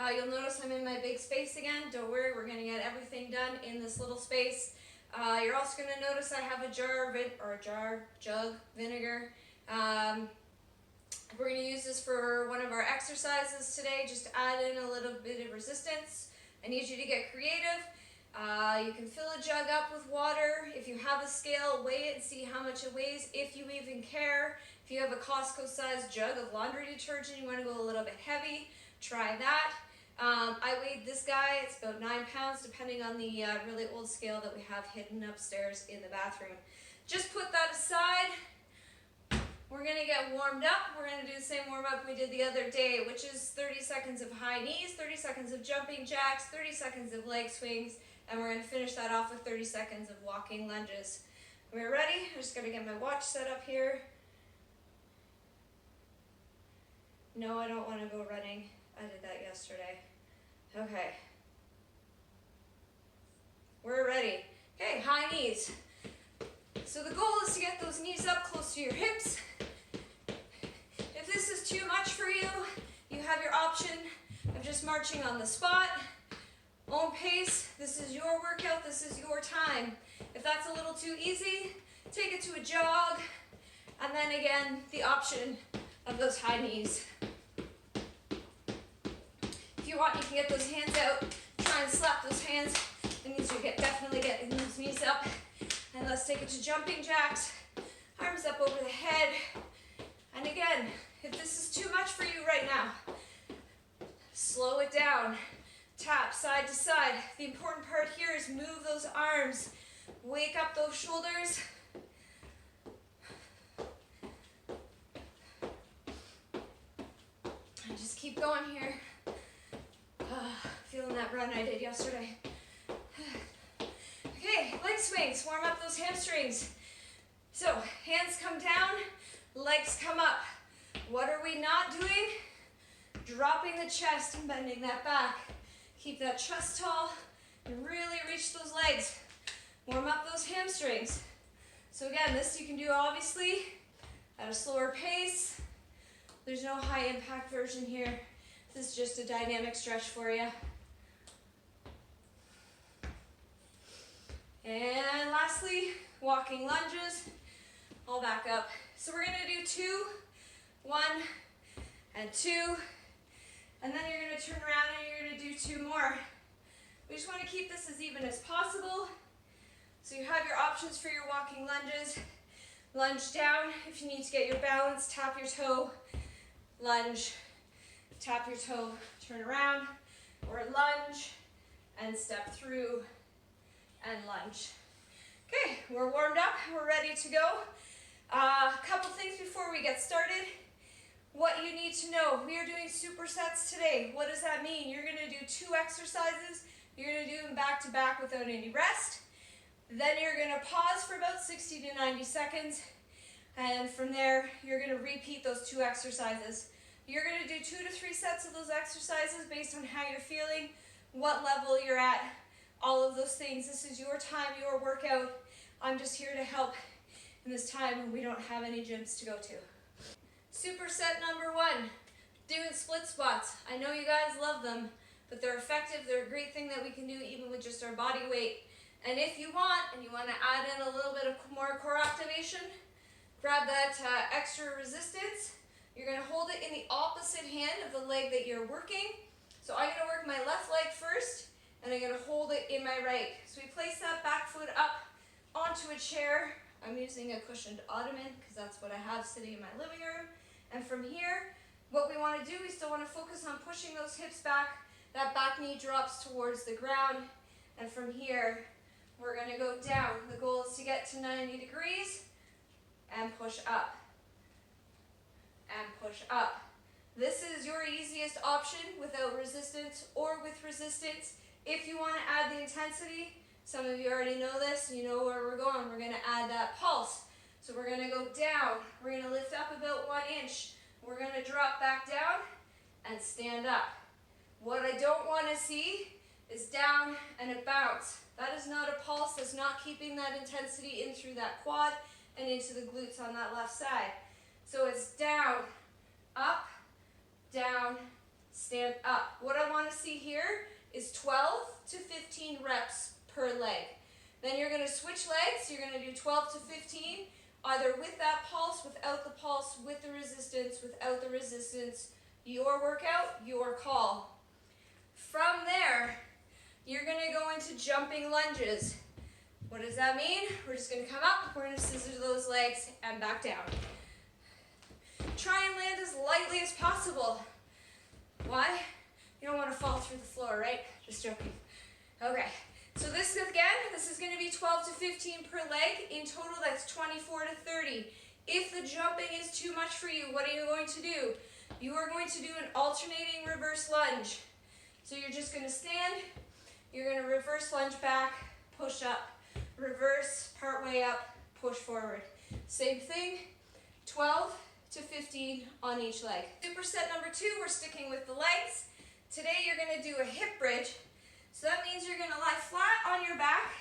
You'll notice I'm in my big space again. Don't worry, we're gonna get everything done in this little space. You're also gonna notice I have a jug vinegar. We're gonna use this for one of our exercises today, just to add in a little bit of resistance. I need you to get creative. You can fill a jug up with water. If you have a scale, weigh it and see how much it weighs, if you even care. If you have a Costco-sized jug of laundry detergent, you want to go a little bit heavy, try that. I weighed this guy, it's about 9 pounds, depending on the really old scale that we have hidden upstairs in the bathroom. Just put that aside. We're gonna get warmed up. We're gonna do the same warm up we did the other day, which is 30 seconds of high knees, 30 seconds of jumping jacks, 30 seconds of leg swings, and we're gonna finish that off with 30 seconds of walking lunges. We're ready? I'm just gonna get my watch set up here. No, I don't wanna go running. I did that yesterday. Okay. We're ready. Okay, high knees. So the goal is to get those knees up close to your hips. If this is too much for you, you have your option of just marching on the spot. Own pace. This is your workout. This is your time. If that's a little too easy, take it to a jog. And then again, the option of those high knees. If you want, you can get those hands out. Try and slap those hands. It means you're definitely getting those knees up. And let's take it to jumping jacks. Arms up over the head. And again, if this is too much for you right now, slow it down. Tap side to side. The important part here is move those arms. Wake up those shoulders. And just keep going here. Feeling that run I did yesterday. Okay, leg swings. Warm up those hamstrings. So, hands come down, legs come up. What are we not doing? Dropping the chest and bending that back. Keep that chest tall and really reach those legs. Warm up those hamstrings. So again, this you can do obviously at a slower pace. There's no high impact version here. This is just a dynamic stretch for you. And lastly, walking lunges. I'll back up. So we're gonna do 2, 1, and 2. And then you're gonna turn around and you're gonna do 2 more. We just wanna keep this as even as possible. So you have your options for your walking lunges. Lunge down. If you need to get your balance, tap your toe, lunge, tap your toe, turn around, or lunge, and step through, and lunge. Okay, we're warmed up, we're ready to go. A couple things before we get started. What you need to know, we are doing supersets today. What does that mean? You're gonna do 2 exercises. You're gonna do them back to back without any rest. Then you're gonna pause for about 60 to 90 seconds. And from there, you're gonna repeat those 2 exercises. You're gonna do 2 to 3 sets of those exercises based on how you're feeling, what level you're at, all of those things. This is your time, your workout. I'm just here to help in this time when we don't have any gyms to go to. Superset number 1, doing split squats. I know you guys love them, but they're effective. They're a great thing that we can do even with just our body weight. And if you want, and you want to add in a little bit of more core activation, grab that extra resistance. You're going to hold it in the opposite hand of the leg that you're working. So I'm going to work my left leg first, and I'm going to hold it in my right. So we place that back foot up onto a chair. I'm using a cushioned ottoman because that's what I have sitting in my living room. And from here, what we want to do, we still want to focus on pushing those hips back. That back knee drops towards the ground. And from here, we're going to go down. The goal is to get to 90 degrees and push up. And push up. This is your easiest option without resistance or with resistance. If you want to add the intensity, some of you already know this, you know where we're going. We're going to add that pulse. So we're going to go down. We're going to lift up about 1 inch. We're going to drop back down and stand up. What I don't want to see is down and a bounce. That is not a pulse. That's not keeping that intensity in through that quad and into the glutes on that left side. So it's down, up, stand up. What I want to 15 reps per leg. Then you're going to switch legs. You're going to do 12 to 15, either with that pulse, without the pulse, with the resistance, without the resistance. Your workout, your call. From there, you're going to go into jumping lunges. What does that mean? We're just going to come up, we're going to scissor those legs and back down. Try and land as lightly as possible. Why? You don't want to fall through the floor, right? Just joking. Okay, so this is going to be 12 to 15 per leg. In total, that's 24 to 30. If the jumping is too much for you, what are you going to do? You are going to do an alternating reverse lunge. So you're just going to stand, you're going to reverse lunge back, push up, reverse, part way up, push forward. Same thing, 12 to 15 on each leg. Superset number 2, we're sticking with the legs. Today you're going to do a hip bridge. So that means you're going to lie flat on your back,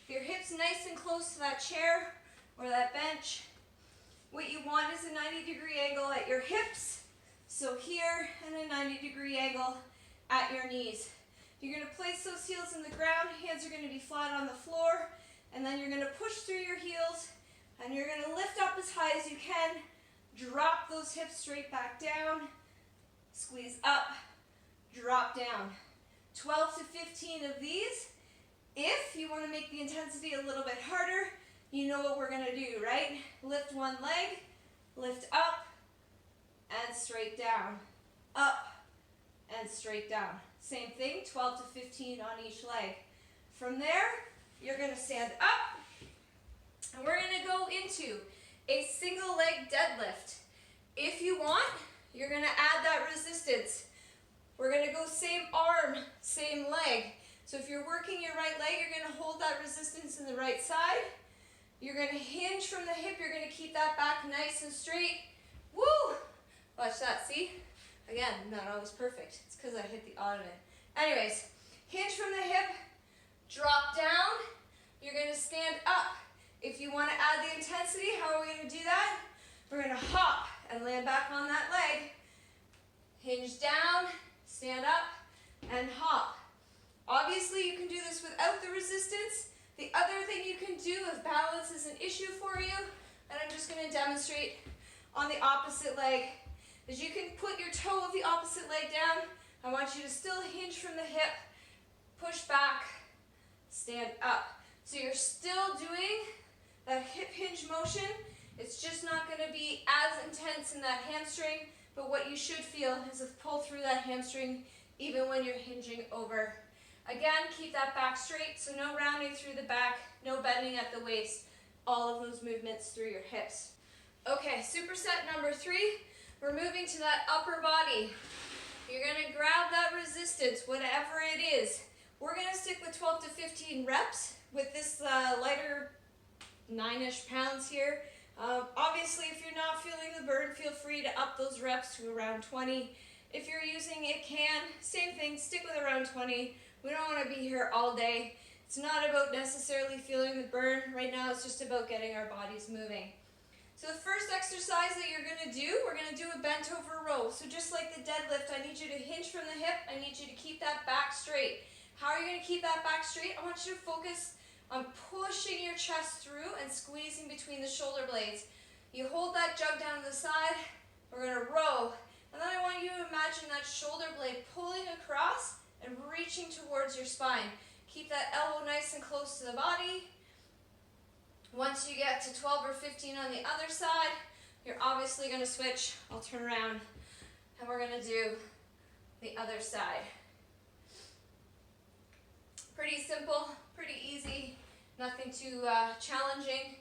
your hips nice and close to that chair or that bench. What you want is a 90-degree angle at your hips. So here, and a 90-degree angle at your knees. You're going to place those heels in the ground, hands are going to be flat on the floor, and then you're going to push through your heels, and you're going to lift up as high as you can, drop those hips straight back down, squeeze up, drop down. 12 to 15 of these. If you want to make the intensity a little bit harder, you know what we're going to do, right? Lift one leg, lift up, and straight down, up, and straight down. Same thing, 12 to 15 on each leg. From there, you're going to stand up, and we're going to go into a single leg deadlift. If you want, you're going to add that resistance. We're going to go same arm, same leg. So if you're working your right leg, you're going to hold that resistance in the right side. You're going to hinge from the hip. You're going to keep that back nice and straight. Woo! Watch that, see? Again, not always perfect. It's because I hit the ottoman. Anyways, hinge from the hip, drop down. You're going to stand up. If you want to add the intensity, how are we going to do that? We're going to hop and land back on that leg. Hinge down, stand up, and hop. Obviously, you can do this without the resistance. The other thing you can do if balance is an issue for you, and I'm just going to demonstrate on the opposite leg, is you can put your toe of the opposite leg down. I want you to still hinge from the hip, push back, stand up. So you're still doing that hip hinge motion. It's just not going to be as intense in that hamstring, but what you should feel is a pull through that hamstring even when you're hinging over. Again, keep that back straight, so no rounding through the back, no bending at the waist, all of those movements through your hips. Okay, superset number 3, we're moving to that upper body. You're going to grab that resistance, whatever it is. We're going to stick with 12 to 15 reps with this lighter 9-ish pounds here. Obviously, if you're not feeling the burn, feel free to up those reps to around 20. If you're using it, same thing, stick with around 20. We don't want to be here all day. It's not about necessarily feeling the burn. Right now, it's just about getting our bodies moving. So the first exercise that you're going to do, we're going to do a bent over row. So just like the deadlift, I need you to hinge from the hip. I need you to keep that back straight. How are you going to keep that back straight? I want you to focus on pushing your chest through and squeezing between the shoulder blades. You hold that jug down to the side. We're going to row. And then I want you to imagine that shoulder blade pulling across and reaching towards your spine. Keep that elbow nice and close to the body. Once you get to 12 or 15 on the other side, you're obviously going to switch. I'll turn around and we're going to do the other side. Pretty simple, pretty easy, nothing too challenging.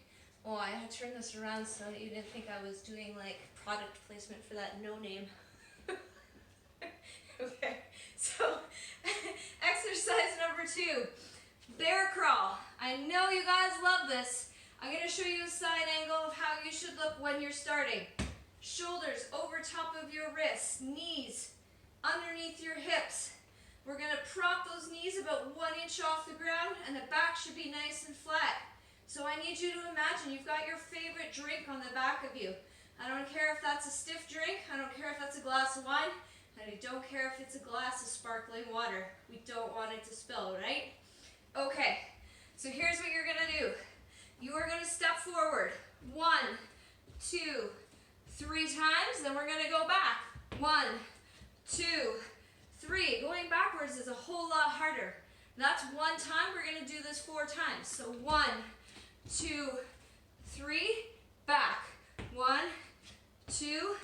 Oh, I had to turn this around so that you didn't think I was doing like product placement for that no name. Okay, so exercise number 2, bear crawl. I know you guys love this. I'm going to show you a side angle of how you should look when you're starting. Shoulders over top of your wrists, knees underneath your hips. We're going to prop those knees about 1 inch off the ground, and the back should be nice and flat. So I need you to imagine you've got your favorite drink on the back of you. I don't care if that's a stiff drink, I don't care if that's a glass of wine, and I don't care if it's a glass of sparkling water. We don't want it to spill, right? Okay, so here's what you're gonna do. You are gonna step forward 1, 2, 3 times, then we're gonna go back. 1, 2, 3. Going backwards is a whole lot harder. That's 1 time. We're gonna do this 4 times. So 1, 2, 3, back. 1, 2,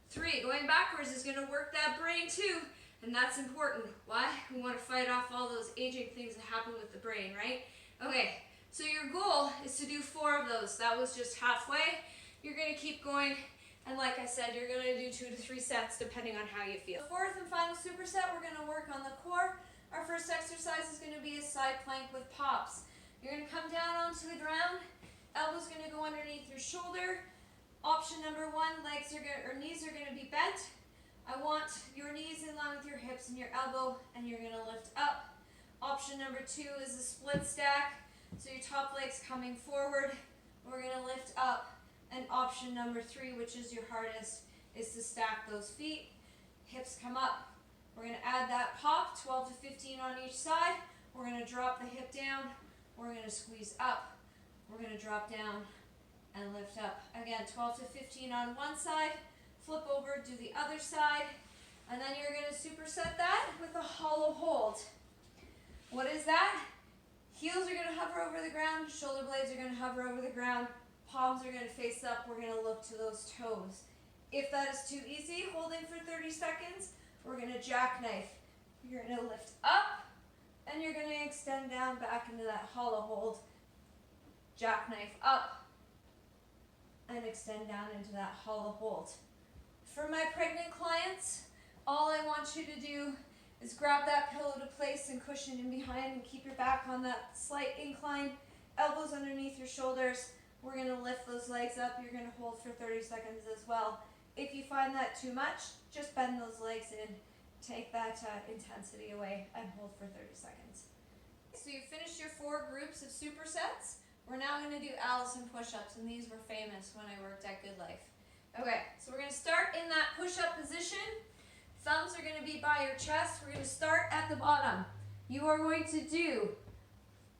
3. Going backwards is gonna work that brain too, and that's important. Why? We wanna fight off all those aging things that happen with the brain, right? Okay, so your goal is to do 4 of those. That was just halfway. You're gonna keep going, and like I said, you're gonna do 2 to 3 sets depending on how you feel. The 4th and final superset, we're gonna work on the core. Our first exercise is gonna be a side plank with pops. You're gonna come down onto the ground, elbows gonna go underneath your shoulder. Option number 1, knees are gonna be bent. I want your knees in line with your hips and your elbow, and you're gonna lift up. Option number 2 is a split stack. So your top leg's coming forward, we're gonna lift up. And option number 3, which is your hardest, is to stack those feet. Hips come up. We're gonna add that pop, 12 to 15 on each side. We're gonna drop the hip down. We're gonna squeeze up. We're gonna drop down and lift up. Again, 12 to 15 on one side. Flip over, do the other side. And then you're gonna superset that with a hollow hold. What is that? Heels are gonna hover over the ground, shoulder blades are gonna hover over the ground, palms are gonna face up, we're gonna look to those toes. If that is too easy, holding for 30 seconds, we're gonna jackknife. You're gonna lift up, and you're gonna extend down back into that hollow hold. Jackknife up, and extend down into that hollow hold. For my pregnant clients, all I want you to do is grab that pillow to place and cushion in behind and keep your back on that slight incline, elbows underneath your shoulders. We're gonna lift those legs up. You're gonna hold for 30 seconds as well. If you find that too much, just bend those legs in, take that intensity away, and hold for 30 seconds. So you finished your 4 groups of supersets. We're now gonna do Allison push-ups, and these were famous when I worked at Good Life. Okay, so we're gonna start in that push-up position. Thumbs are gonna be by your chest. We're gonna start at the bottom. You are going to do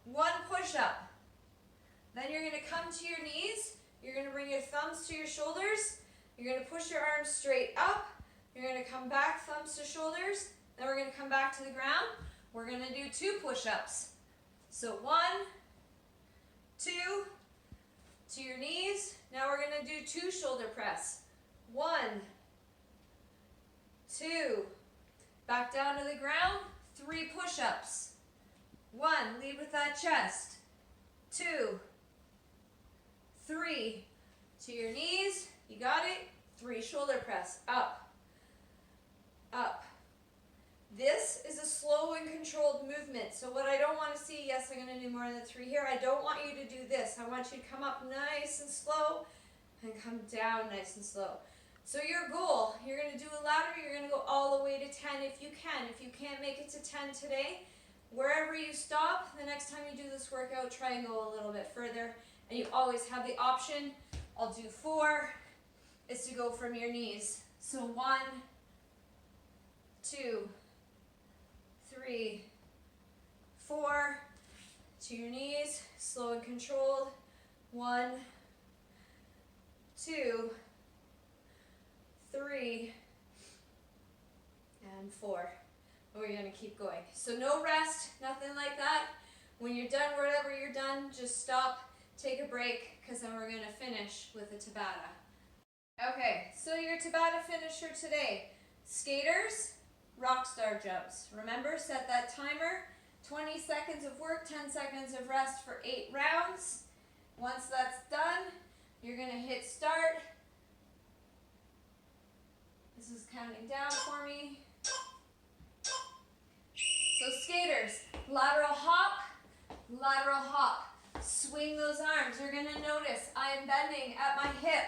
1 push-up. Then you're gonna come to your knees. You're gonna bring your thumbs to your shoulders. You're gonna push your arms straight up. You're gonna come back, thumbs to shoulders. Then we're gonna come back to the ground. We're gonna do 2 push-ups. So 1, 2, to your knees. Now we're gonna do 2 shoulder press. 1, 2, back down to the ground, 3 push-ups. 1, lead with that chest. 2, 3, to your knees, you got it. 3 shoulder press, up, up. This is a slow and controlled movement. So what I don't want to see, yes, I'm going to do more than 3 here. I don't want you to do this. I want you to come up nice and slow and come down nice and slow. So your goal, you're going to do a ladder, you're going to go all the way to 10 if you can. If you can't make it to 10 today, wherever you stop, the next time you do this workout, try and go a little bit further. And you always have the option, I'll do 4, is to go from your knees. So 1, 2, 3, 4, to your knees, slow and controlled. 1, 2, 3, and 4. We're going to keep going. So no rest, nothing like that. When you're done, whatever you're done, just stop, take a break, because then we're going to finish with a Tabata. Okay, so your Tabata finisher today. Skaters, rock star jumps. Remember, set that timer. 20 seconds of work, 10 seconds of rest for 8 rounds. Once that's done, you're going to hit start. This is counting down for me. So skaters, lateral hop, swing those arms. You're going to notice I am bending at my hip.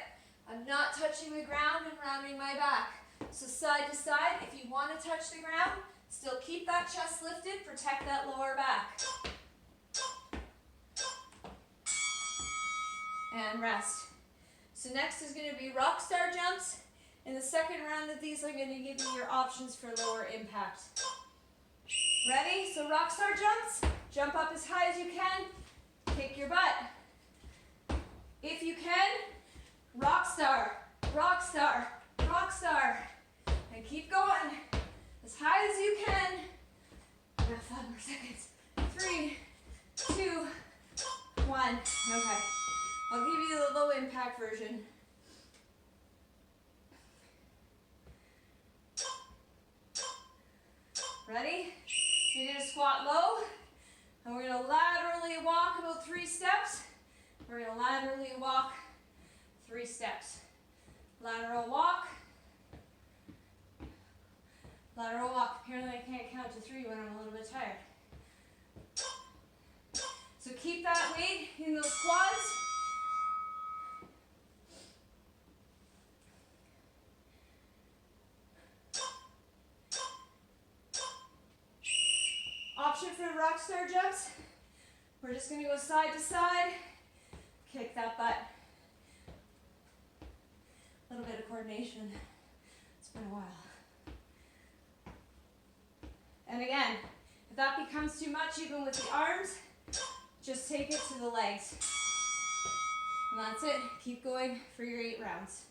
I'm not touching the ground and rounding my back. So side to side, if you want to touch the ground, still keep that chest lifted, protect that lower back. And rest. So next is going to be rock star jumps. In the second round of these, I'm going to give you your options for lower impact. Ready? So rock star jumps. Jump up as high as you can. Kick your butt. If you can, rock star, rock star, rock star. And keep going as high as you can. About 5 more seconds. 3, 2, 1. Okay. I'll give you the low impact version. Ready? You're going to squat low, and we're going to laterally walk about 3 steps. We're going to laterally walk 3 steps. Lateral walk. Lateral walk. Apparently I can't count to 3 when I'm a little bit tired. So keep that weight in those quads. Option for rock star jumps. We're just going to go side to side. Kick that butt. A little bit of coordination. It's been a while. And again, if that becomes too much, even with the arms, just take it to the legs. And that's it. Keep going for your 8 rounds.